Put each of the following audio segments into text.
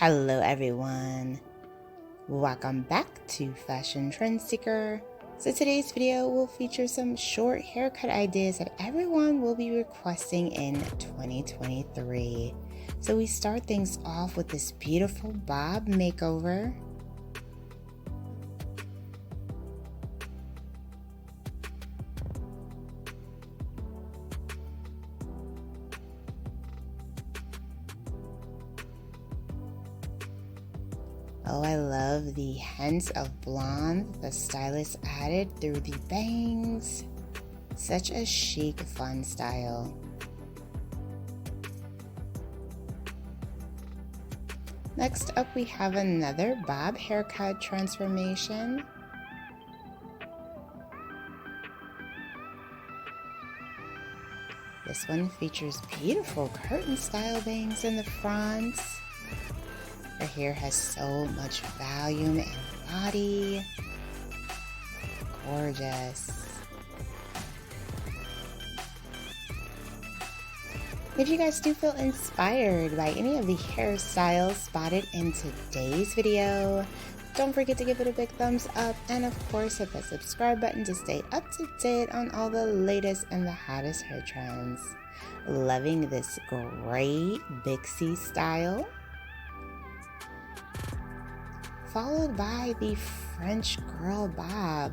Hello everyone, welcome back to Fashion Trend Seeker. So today's video will feature some short haircut ideas that everyone will be requesting in 2023. So we start things off with this beautiful bob makeover. Oh, I love the hints of blonde the stylist added through the bangs. Such a chic, fun style. Next up, we have another bob haircut transformation. This one features beautiful curtain style bangs in the front. Her hair has so much volume and body. Gorgeous. If you guys do feel inspired by any of the hairstyles spotted in today's video, don't forget to give it a big thumbs up and of course hit that subscribe button to stay up to date on all the latest and the hottest hair trends. Loving this great pixie style, followed by the French girl bob.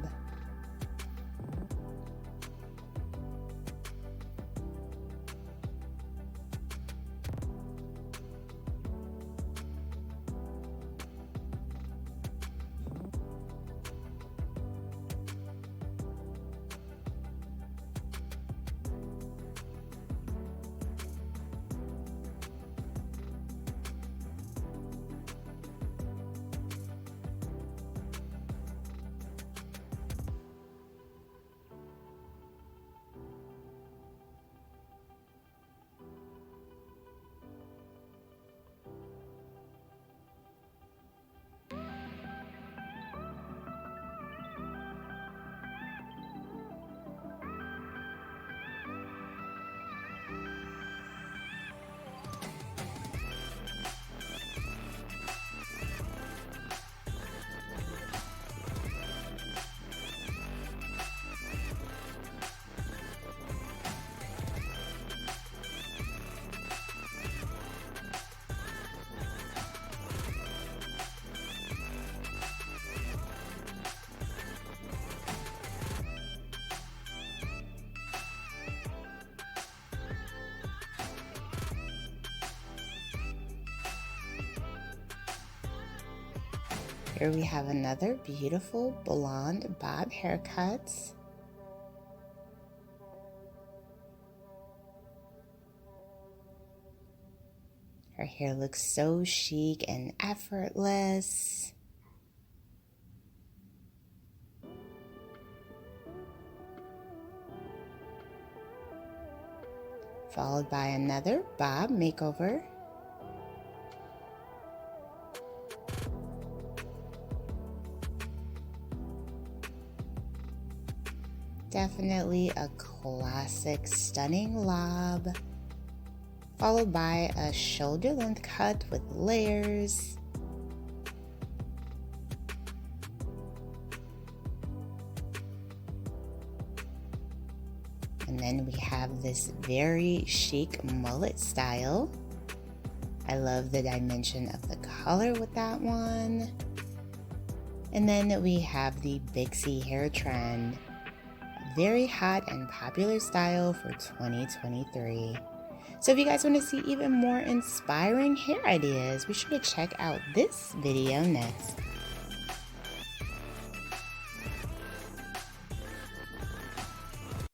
Here we have another beautiful blonde bob haircut. Her hair looks so chic and effortless. Followed by another bob makeover. Definitely a classic stunning lob, followed by a shoulder length cut with layers. And then we have this very chic mullet style. I love the dimension of the color with that one. And then we have the pixie hair trend. Very hot and popular style for 2023. So if you guys want to see even more inspiring hair ideas, be sure to check out this video next.